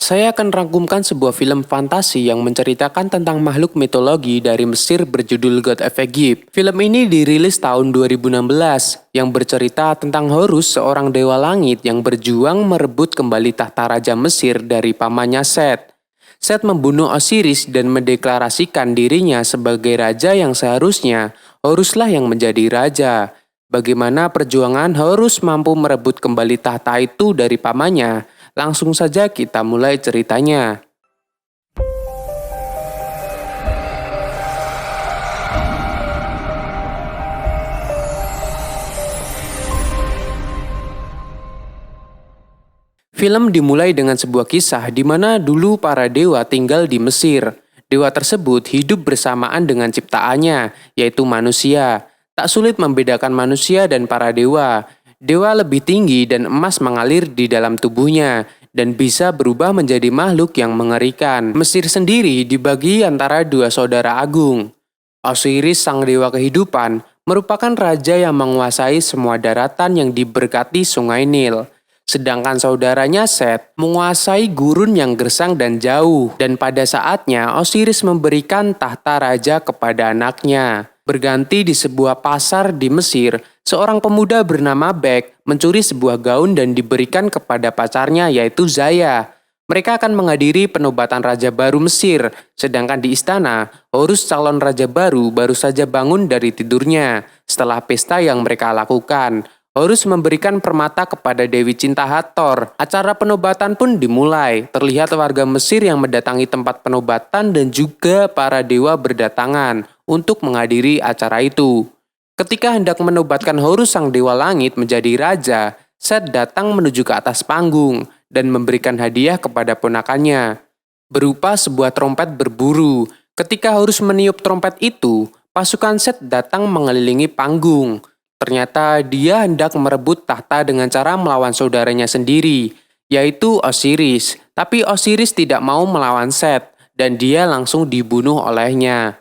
Saya akan rangkumkan sebuah film fantasi yang menceritakan tentang makhluk mitologi dari Mesir berjudul God of Egypt. Film ini dirilis tahun 2016 yang bercerita tentang Horus, seorang dewa langit yang berjuang merebut kembali tahta raja Mesir dari pamannya Set. Set membunuh Osiris dan mendeklarasikan dirinya sebagai raja yang seharusnya Horuslah yang menjadi raja. Bagaimana perjuangan Horus mampu merebut kembali tahta itu dari pamannya? Langsung saja kita mulai ceritanya. Film dimulai dengan sebuah kisah di mana dulu para dewa tinggal di Mesir. Dewa tersebut hidup bersamaan dengan ciptaannya, yaitu manusia. Tak sulit membedakan manusia dan para dewa. Dewa lebih tinggi dan emas mengalir di dalam tubuhnya dan bisa berubah menjadi makhluk yang mengerikan. Mesir sendiri dibagi antara dua saudara agung. Osiris, sang dewa kehidupan, merupakan raja yang menguasai semua daratan yang diberkati sungai Nil. Sedangkan saudaranya Set menguasai gurun yang gersang dan jauh. Dan pada saatnya Osiris memberikan tahta raja kepada anaknya. Berganti di sebuah pasar di Mesir, seorang pemuda bernama Bek mencuri sebuah gaun dan diberikan kepada pacarnya yaitu Zaya. Mereka akan menghadiri penobatan raja baru Mesir, sedangkan di istana, Horus calon raja baru saja bangun dari tidurnya. Setelah pesta yang mereka lakukan, Horus memberikan permata kepada Dewi Cinta Hathor. Acara penobatan pun dimulai. Terlihat warga Mesir yang mendatangi tempat penobatan dan juga para dewa berdatangan untuk menghadiri acara itu. Ketika hendak menobatkan Horus sang dewa langit menjadi raja, Set datang menuju ke atas panggung dan memberikan hadiah kepada ponakannya, berupa sebuah trompet berburu. Ketika Horus meniup trompet itu, pasukan Set datang mengelilingi panggung. Ternyata dia hendak merebut tahta dengan cara melawan saudaranya sendiri, yaitu Osiris. Tapi Osiris tidak mau melawan Set, dan dia langsung dibunuh olehnya.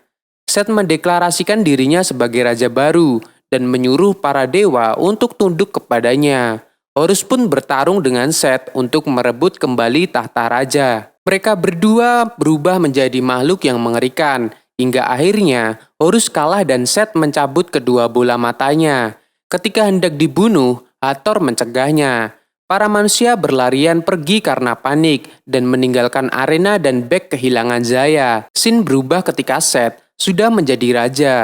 Set mendeklarasikan dirinya sebagai raja baru dan menyuruh para dewa untuk tunduk kepadanya. Horus pun bertarung dengan Set untuk merebut kembali tahta raja. Mereka berdua berubah menjadi makhluk yang mengerikan, hingga akhirnya Horus kalah dan Set mencabut kedua bola matanya. Ketika hendak dibunuh, Hathor mencegahnya. Para manusia berlarian pergi karena panik dan meninggalkan arena dan Bek kehilangan Zaya. Scene berubah ketika Set sudah menjadi raja.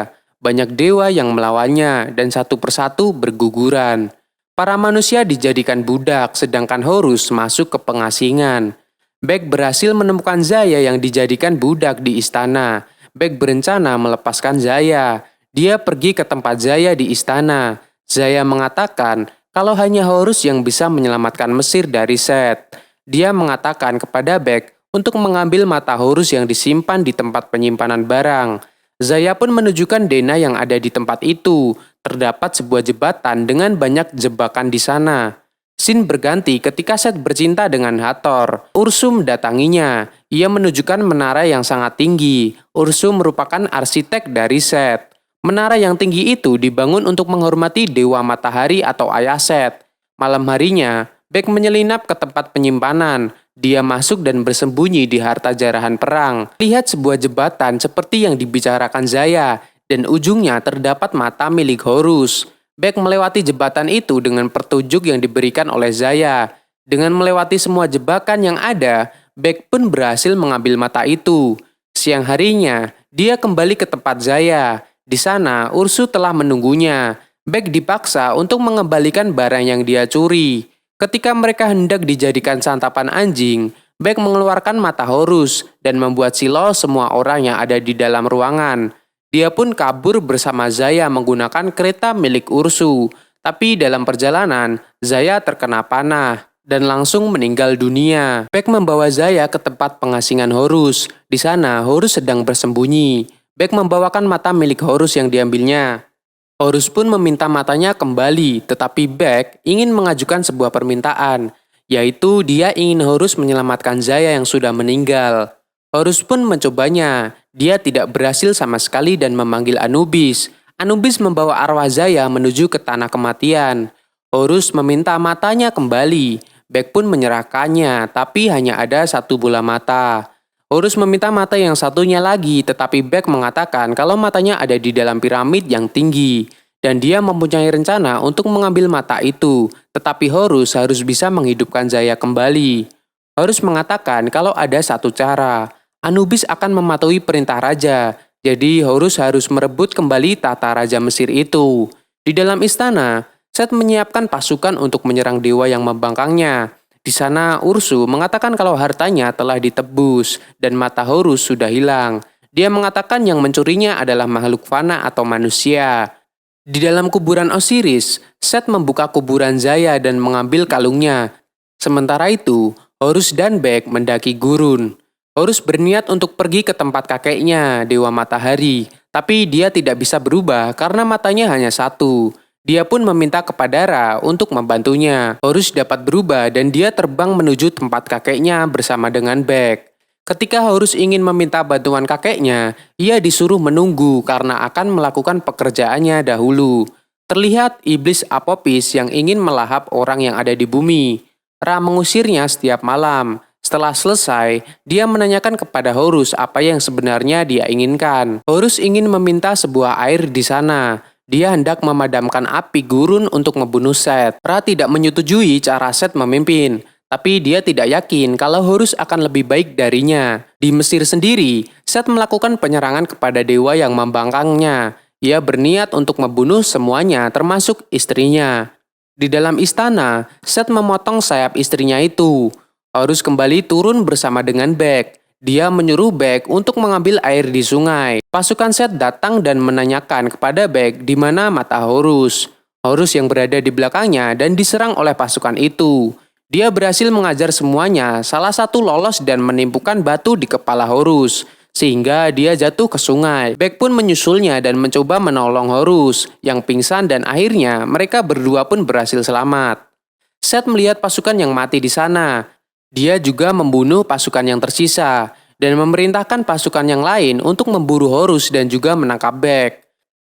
Banyak dewa yang melawannya dan satu persatu berguguran. Para manusia dijadikan budak, sedangkan Horus masuk ke pengasingan. Bek berhasil menemukan Zaya yang dijadikan budak di istana. Bek berencana melepaskan Zaya. Dia pergi ke tempat Zaya di istana. Zaya mengatakan kalau hanya Horus yang bisa menyelamatkan Mesir dari Set. Dia mengatakan kepada Bek untuk mengambil mata Horus yang disimpan di tempat penyimpanan barang. Zaya pun menunjukkan Dena yang ada di tempat itu. Terdapat sebuah jembatan dengan banyak jebakan di sana. Scene berganti ketika Set bercinta dengan Hathor. Ursu mendatanginya. Ia menunjukkan menara yang sangat tinggi. Ursu merupakan arsitek dari Set. Menara yang tinggi itu dibangun untuk menghormati Dewa Matahari atau ayah Set. Malam harinya, Bek menyelinap ke tempat penyimpanan. Dia masuk dan bersembunyi di harta jarahan perang. Lihat sebuah jembatan seperti yang dibicarakan Zaya, dan ujungnya terdapat mata milik Horus. Bek melewati jembatan itu dengan petunjuk yang diberikan oleh Zaya. Dengan melewati semua jebakan yang ada, Bek pun berhasil mengambil mata itu. Siang harinya, dia kembali ke tempat Zaya. Di sana, Ursu telah menunggunya. Bek dipaksa untuk mengembalikan barang yang dia curi. Ketika mereka hendak dijadikan santapan anjing, Bek mengeluarkan mata Horus dan membuat silau semua orang yang ada di dalam ruangan. Dia pun kabur bersama Zaya menggunakan kereta milik Ursu. Tapi dalam perjalanan, Zaya terkena panah dan langsung meninggal dunia. Bek membawa Zaya ke tempat pengasingan Horus. Di sana, Horus sedang bersembunyi. Bek membawakan mata milik Horus yang diambilnya. Horus pun meminta matanya kembali, tetapi Bek ingin mengajukan sebuah permintaan, yaitu dia ingin Horus menyelamatkan Zaya yang sudah meninggal. Horus pun mencobanya, dia tidak berhasil sama sekali dan memanggil Anubis. Anubis membawa arwah Zaya menuju ke tanah kematian. Horus meminta matanya kembali. Bek pun menyerahkannya, tapi hanya ada satu bola mata. Horus meminta mata yang satunya lagi, tetapi Bek mengatakan kalau matanya ada di dalam piramid yang tinggi. Dan dia mempunyai rencana untuk mengambil mata itu, tetapi Horus harus bisa menghidupkan Zaya kembali. Horus mengatakan kalau ada satu cara, Anubis akan mematuhi perintah raja, jadi Horus harus merebut kembali tata raja Mesir itu. Di dalam istana, Set menyiapkan pasukan untuk menyerang dewa yang membangkangnya. Di sana Ursu mengatakan kalau hartanya telah ditebus dan mata Horus sudah hilang. Dia mengatakan yang mencurinya adalah makhluk fana atau manusia. Di dalam kuburan Osiris, Set membuka kuburan Zaya dan mengambil kalungnya. Sementara itu, Horus dan Bek mendaki gurun. Horus berniat untuk pergi ke tempat kakeknya, Dewa Matahari, tapi dia tidak bisa berubah karena matanya hanya satu. Dia pun meminta kepada Ra untuk membantunya. Horus dapat berubah dan dia terbang menuju tempat kakeknya bersama dengan Bek. Ketika Horus ingin meminta bantuan kakeknya, ia disuruh menunggu karena akan melakukan pekerjaannya dahulu. Terlihat iblis Apopis yang ingin melahap orang yang ada di bumi. Ra mengusirnya setiap malam. Setelah selesai, dia menanyakan kepada Horus apa yang sebenarnya dia inginkan. Horus ingin meminta sebuah air di sana. Dia hendak memadamkan api gurun untuk membunuh Set. Ra tidak menyetujui cara Set memimpin, tapi dia tidak yakin kalau Horus akan lebih baik darinya. Di Mesir sendiri, Set melakukan penyerangan kepada dewa yang membangkangnya. Ia berniat untuk membunuh semuanya termasuk istrinya. Di dalam istana, Set memotong sayap istrinya itu. Horus kembali turun bersama dengan Bek. Dia menyuruh Bek untuk mengambil air di sungai. Pasukan Set datang dan menanyakan kepada Bek di mana mata Horus. Horus yang berada di belakangnya dan diserang oleh pasukan itu. Dia berhasil mengajar semuanya, salah satu lolos dan menimpukan batu di kepala Horus, sehingga dia jatuh ke sungai. Bek pun menyusulnya dan mencoba menolong Horus, yang pingsan dan akhirnya mereka berdua pun berhasil selamat. Set melihat pasukan yang mati di sana. Dia juga membunuh pasukan yang tersisa dan memerintahkan pasukan yang lain untuk memburu Horus dan juga menangkap Bek.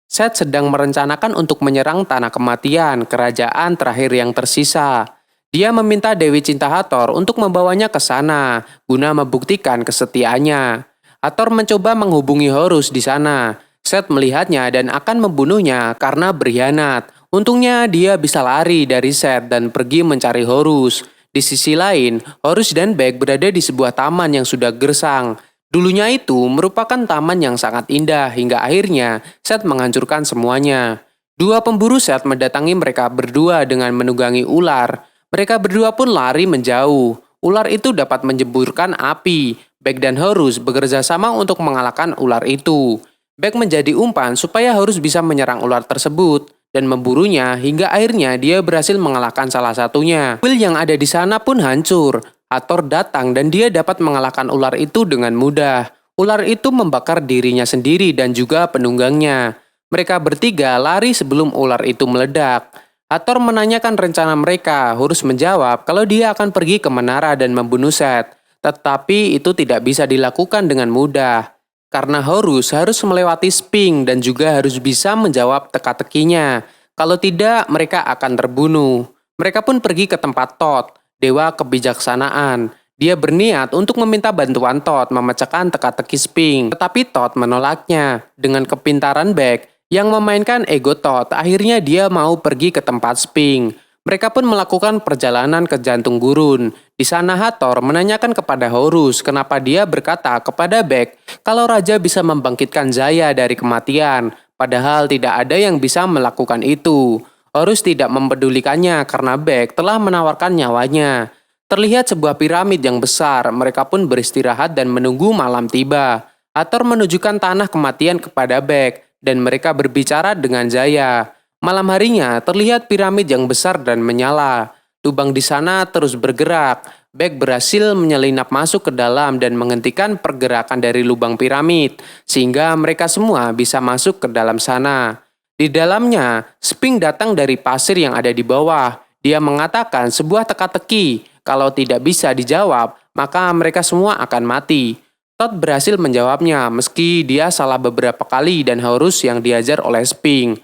Set sedang merencanakan untuk menyerang tanah kematian, kerajaan terakhir yang tersisa. Dia meminta Dewi Cinta Hathor untuk membawanya ke sana guna membuktikan kesetiaannya. Hathor mencoba menghubungi Horus di sana. Set melihatnya dan akan membunuhnya karena berkhianat. Untungnya dia bisa lari dari Set dan pergi mencari Horus. Di sisi lain, Horus dan Bek berada di sebuah taman yang sudah gersang. Dulunya itu merupakan taman yang sangat indah hingga akhirnya Set menghancurkan semuanya. Dua pemburu Set mendatangi mereka berdua dengan menunggangi ular. Mereka berdua pun lari menjauh. Ular itu dapat menjemburkan api. Bek dan Horus bekerja sama untuk mengalahkan ular itu. Bek menjadi umpan supaya Horus bisa menyerang ular tersebut dan memburunya hingga akhirnya dia berhasil mengalahkan salah satunya. Kuil yang ada di sana pun hancur. Hathor datang dan dia dapat mengalahkan ular itu dengan mudah. Ular itu membakar dirinya sendiri dan juga penunggangnya. Mereka bertiga lari sebelum ular itu meledak. Hathor menanyakan rencana mereka. Horus menjawab kalau dia akan pergi ke menara dan membunuh Set. Tetapi itu tidak bisa dilakukan dengan mudah. Karena Horus harus melewati Sphinx dan juga harus bisa menjawab teka-tekinya. Kalau tidak, mereka akan terbunuh. Mereka pun pergi ke tempat Thoth, dewa kebijaksanaan. Dia berniat untuk meminta bantuan Thoth memecahkan teka-teki Sphinx. Tetapi Thoth menolaknya. Dengan kepintaran Bek yang memainkan ego Thoth, akhirnya dia mau pergi ke tempat Sphinx. Mereka pun melakukan perjalanan ke jantung gurun. Di sana Hathor menanyakan kepada Horus kenapa dia berkata kepada Bek kalau raja bisa membangkitkan Zaya dari kematian, padahal tidak ada yang bisa melakukan itu. Horus tidak mempedulikannya karena Bek telah menawarkan nyawanya. Terlihat sebuah piramid yang besar, mereka pun beristirahat dan menunggu malam tiba. Hathor menunjukkan tanah kematian kepada Bek dan mereka berbicara dengan Zaya. Malam harinya terlihat piramid yang besar dan menyala. Lubang di sana terus bergerak. Bek berhasil menyelinap masuk ke dalam dan menghentikan pergerakan dari lubang piramid, sehingga mereka semua bisa masuk ke dalam sana. Di dalamnya, Sphinx datang dari pasir yang ada di bawah. Dia mengatakan sebuah teka-teki. Kalau tidak bisa dijawab, maka mereka semua akan mati. Thoth berhasil menjawabnya meski dia salah beberapa kali dan Horus yang diajar oleh Sphinx.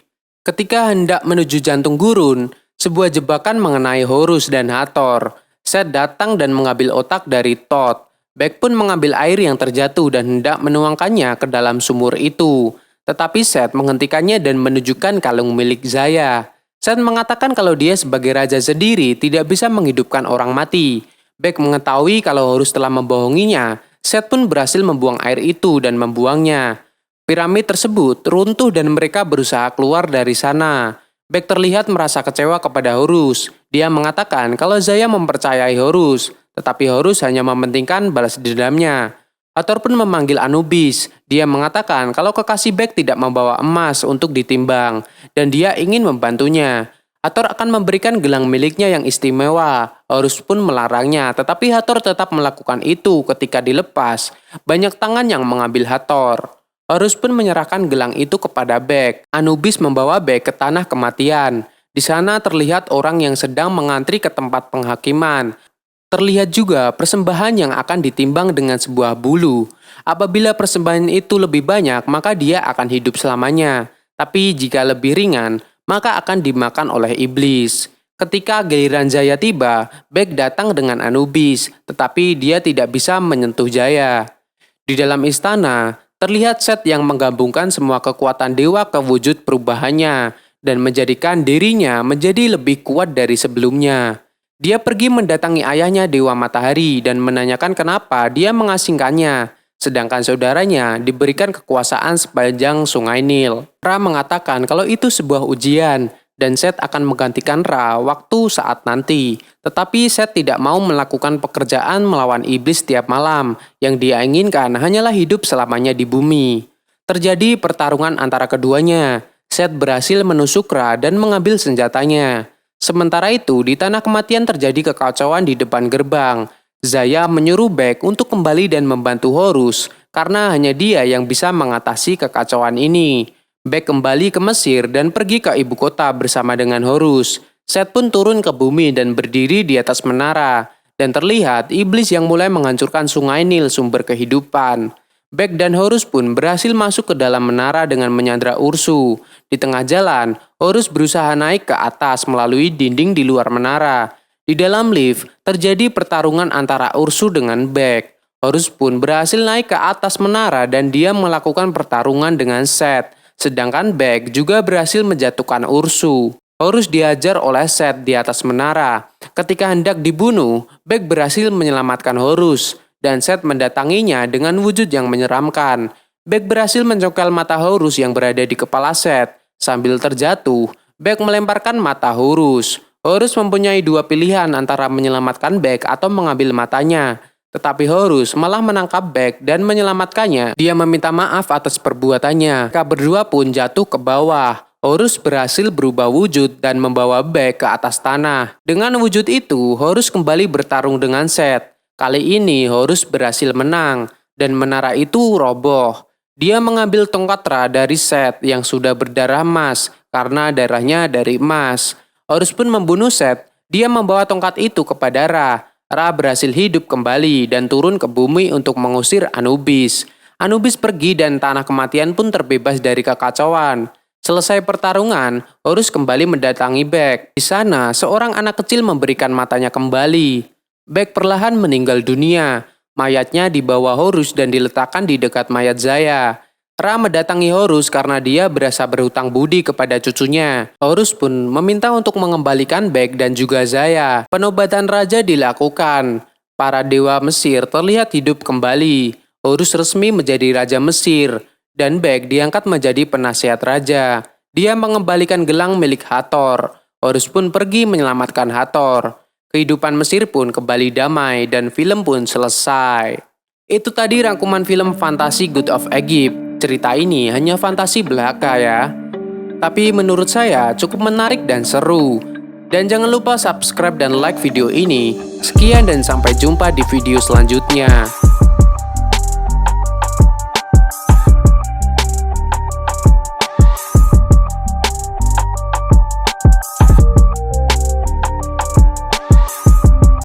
Ketika hendak menuju jantung gurun, sebuah jebakan mengenai Horus dan Hathor. Set datang dan mengambil otak dari Todd. Bek pun mengambil air yang terjatuh dan hendak menuangkannya ke dalam sumur itu. Tetapi Set menghentikannya dan menunjukkan kalung milik Zaya. Set mengatakan kalau dia sebagai raja sendiri tidak bisa menghidupkan orang mati. Bek mengetahui kalau Horus telah membohonginya. Set pun berhasil membuang air itu dan membuangnya. Piramid tersebut runtuh dan mereka berusaha keluar dari sana. Bek terlihat merasa kecewa kepada Horus. Dia mengatakan kalau Zaya mempercayai Horus, tetapi Horus hanya mementingkan balas dendamnya. Hathor pun memanggil Anubis. Dia mengatakan kalau kekasih Bek tidak membawa emas untuk ditimbang, dan dia ingin membantunya. Hathor akan memberikan gelang miliknya yang istimewa. Horus pun melarangnya, tetapi Hathor tetap melakukan itu ketika dilepas. Banyak tangan yang mengambil Hathor. Horus pun menyerahkan gelang itu kepada Bek. Anubis membawa Bek ke tanah kematian. Di sana terlihat orang yang sedang mengantri ke tempat penghakiman. Terlihat juga persembahan yang akan ditimbang dengan sebuah bulu. Apabila persembahan itu lebih banyak, maka dia akan hidup selamanya. Tapi jika lebih ringan, maka akan dimakan oleh iblis. Ketika giliran Zaya tiba, Bek datang dengan Anubis, tetapi dia tidak bisa menyentuh Zaya. Di dalam istana, terlihat Set yang menggabungkan semua kekuatan dewa ke wujud perubahannya dan menjadikan dirinya menjadi lebih kuat dari sebelumnya. Dia pergi mendatangi ayahnya Dewa Matahari dan menanyakan kenapa dia mengasingkannya, sedangkan saudaranya diberikan kekuasaan sepanjang sungai Nil. Ra mengatakan kalau itu sebuah ujian dan Set akan menggantikan Ra waktu saat nanti. Tetapi Set tidak mau melakukan pekerjaan melawan iblis setiap malam. Yang dia inginkan hanyalah hidup selamanya di bumi. Terjadi pertarungan antara keduanya. Set berhasil menusuk Ra dan mengambil senjatanya. Sementara itu, di tanah kematian terjadi kekacauan di depan gerbang. Zaya menyuruh Bek untuk kembali dan membantu Horus, karena hanya dia yang bisa mengatasi kekacauan ini. Bek kembali ke Mesir dan pergi ke ibu kota bersama dengan Horus. Set pun turun ke bumi dan berdiri di atas menara. Dan terlihat iblis yang mulai menghancurkan sungai Nil sumber kehidupan. Bek dan Horus pun berhasil masuk ke dalam menara dengan menyandra Ursu. Di tengah jalan, Horus berusaha naik ke atas melalui dinding di luar menara. Di dalam lift, terjadi pertarungan antara Ursu dengan Bek. Horus pun berhasil naik ke atas menara dan dia melakukan pertarungan dengan Set. Sedangkan Bek juga berhasil menjatuhkan Ursu. Horus diajar oleh Set di atas menara. Ketika hendak dibunuh, Bek berhasil menyelamatkan Horus. Dan Set mendatanginya dengan wujud yang menyeramkan. Bek berhasil mencongkel mata Horus yang berada di kepala Set. Sambil terjatuh, Bek melemparkan mata Horus. Horus mempunyai dua pilihan antara menyelamatkan Bek atau mengambil matanya. Tetapi Horus malah menangkap Bek dan menyelamatkannya. Dia meminta maaf atas perbuatannya. Mereka berdua pun jatuh ke bawah. Horus berhasil berubah wujud dan membawa Bek ke atas tanah. Dengan wujud itu, Horus kembali bertarung dengan Set. Kali ini Horus berhasil menang dan menara itu roboh. Dia mengambil tongkat Ra dari Set yang sudah berdarah emas karena darahnya dari emas. Horus pun membunuh Set. Dia membawa tongkat itu kepada Ra. Ra berhasil hidup kembali dan turun ke bumi untuk mengusir Anubis. Anubis pergi dan tanah kematian pun terbebas dari kekacauan. Selesai pertarungan, Horus kembali mendatangi Bek. Di sana, seorang anak kecil memberikan matanya kembali. Bek perlahan meninggal dunia. Mayatnya dibawa Horus dan diletakkan di dekat mayat Zaya. Ra mendatangi Horus karena dia berasa berhutang budi kepada cucunya. Horus pun meminta untuk mengembalikan Bek dan juga Zaya. Penobatan raja dilakukan. Para dewa Mesir terlihat hidup kembali. Horus resmi menjadi raja Mesir. Dan Bek diangkat menjadi penasihat raja. Dia mengembalikan gelang milik Hathor. Horus pun pergi menyelamatkan Hathor. Kehidupan Mesir pun kembali damai dan film pun selesai. Itu tadi rangkuman film fantasi God of Egypt. Cerita ini hanya fantasi belaka ya. Tapi menurut saya cukup menarik dan seru. Dan jangan lupa subscribe dan like video ini. Sekian dan sampai jumpa di video selanjutnya.